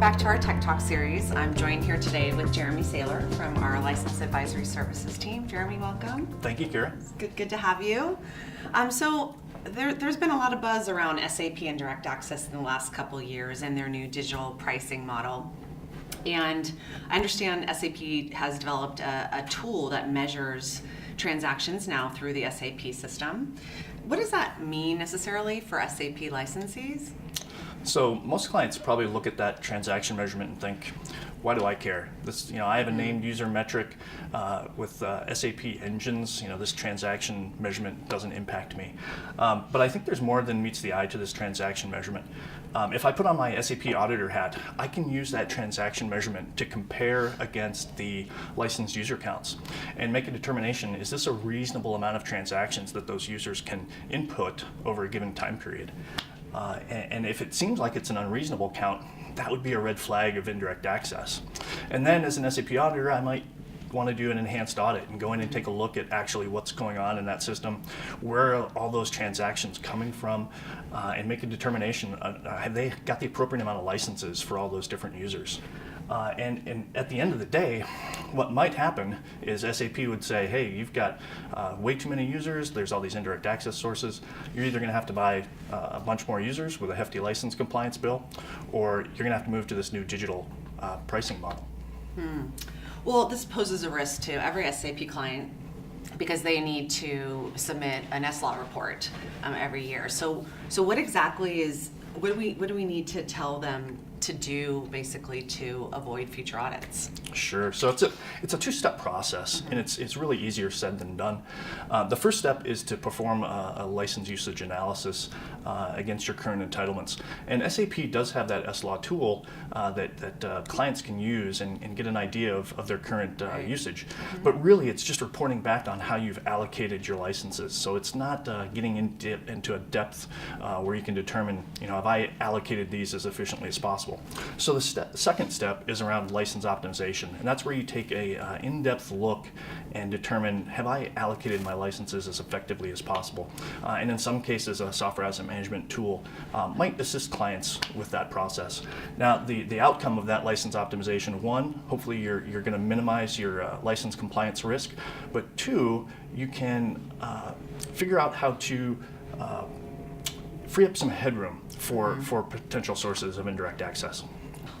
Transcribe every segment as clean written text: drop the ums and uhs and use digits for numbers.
back to our Tech Talk series. I'm joined here today with Jeremy Saylor from our License Advisory Services team. Jeremy, welcome. Thank you, Kira. It's good to have you. So there's been a lot of buzz around SAP and Direct Access in the last couple of years and their new digital pricing model. And I understand SAP has developed a tool that measures transactions now through the SAP system. What does that mean necessarily for SAP licensees? So most clients probably look at that transaction measurement and think, why do I care? This, I have a named user metric with SAP engines. This transaction measurement doesn't impact me. But I think there's more than meets the eye to this transaction measurement. If I put on my SAP auditor hat, I can use that transaction measurement to compare against the licensed user counts and make a determination, is this a reasonable amount of transactions that those users can input over a given time period? And if it seems like it's an unreasonable count, that would be a red flag of indirect access. And then as an SAP auditor, I might want to do an enhanced audit and go in and take a look at actually what's going on in that system, where are all those transactions coming from, and make a determination, have they got the appropriate amount of licenses for all those different users? And at the end of the day, what might happen is SAP would say, hey, you've got way too many users, there's all these indirect access sources, you're either going to have to buy a bunch more users with a hefty license compliance bill, or you're going to have to move to this new digital pricing model. Well, this poses a risk to every SAP client because they need to submit an SLA report every year. So what exactly what do we need to tell them to do basically to avoid future audits? Sure. So it's a two-step process, and it's really easier said than done. The first step is to perform a license usage analysis against your current entitlements. And SAP does have that SLA tool that clients can use and get an idea of their current usage. But really, it's just reporting back on how you've allocated your licenses. So it's not getting into a depth where you can determine, have I allocated these as efficiently as possible. So the second step is around license optimization, and that's where you take a in-depth look and determine, have I allocated my licenses as effectively as possible? And in some cases, a software asset management tool might assist clients with that process. Now, the outcome of that license optimization, one, hopefully you're going to minimize your license compliance risk, but two, you can figure out how to free up some headroom for potential sources of indirect access.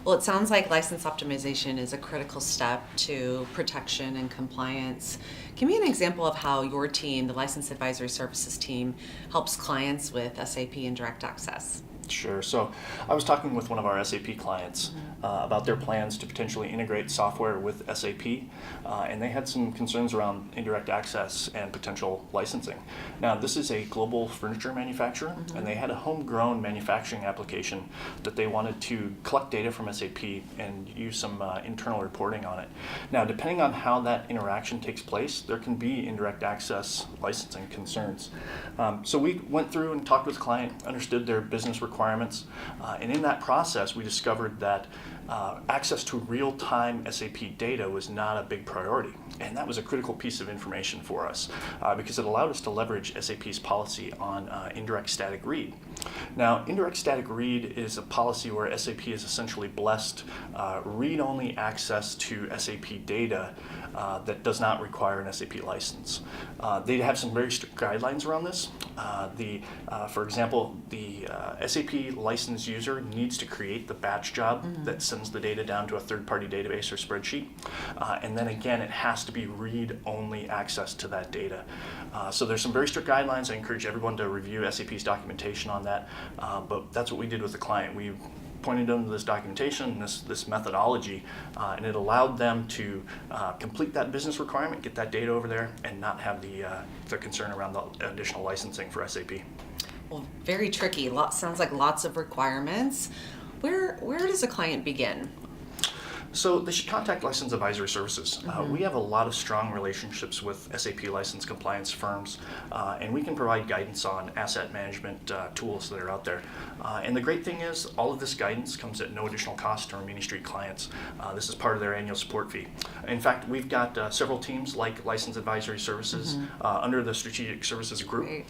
Well, it sounds like license optimization is a critical step to protection and compliance. Give me an example of how your team, the License Advisory Services team, helps clients with SAP and Direct Access. Sure. So I was talking with one of our SAP clients about their plans to potentially integrate software with SAP, and they had some concerns around indirect access and potential licensing. Now, this is a global furniture manufacturer, and they had a homegrown manufacturing application that they wanted to collect data from SAP and use some internal reporting on it. Now, depending on how that interaction takes place, there can be indirect access licensing concerns. So we went through and talked with the client, understood their business requirements, and in that process, we discovered that access to real-time SAP data was not a big priority. And that was a critical piece of information for us because it allowed us to leverage SAP's policy on indirect static read. Now, indirect static read is a policy where SAP is essentially blessed read-only access to SAP data that does not require an SAP license. They have some very strict guidelines around this. For example, the SAP licensed user needs to create the batch job that sends the data down to a third-party database or spreadsheet. And then again, it has to be read-only access to that data. So there's some very strict guidelines. I encourage everyone to review SAP's documentation on that. But that's what we did with the client. We pointed them to this documentation, this methodology, and it allowed them to complete that business requirement, get that data over there, and not have the concern around the additional licensing for SAP. Well, very tricky. Sounds like lots of requirements. Where does a client begin? So they should contact License Advisory Services. We have a lot of strong relationships with SAP license compliance firms, and we can provide guidance on asset management tools that are out there. And the great thing is, all of this guidance comes at no additional cost to our Street clients. This is part of their annual support fee. In fact, we've got several teams like License Advisory Services under the Strategic Services Group.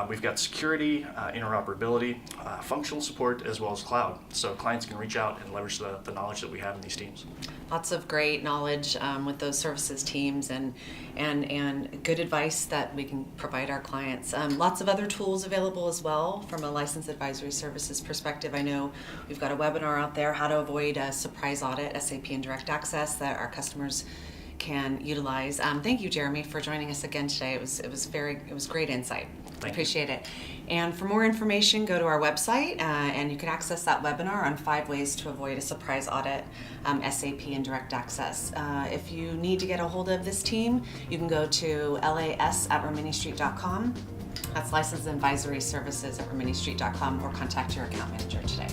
We've got security, interoperability, functional support, as well as cloud. So clients can reach out and leverage the knowledge that we have in these teams. Lots of great knowledge with those services teams and good advice that we can provide our clients. Lots of other tools available as well from a License Advisory Services perspective. I know we've got a webinar out there, How to Avoid a Surprise Audit, SAP Indirect Access, that our customers can utilize. Thank you, Jeremy, for joining us again today. It was great insight. Appreciate it. And for more information, go to our website, and you can access that webinar on 5 ways to avoid a surprise audit, SAP Indirect Access. If you need to get a hold of this team, you can go to las@riministreet.com. That's License Advisory Services at riministreet.com, or contact your account manager today.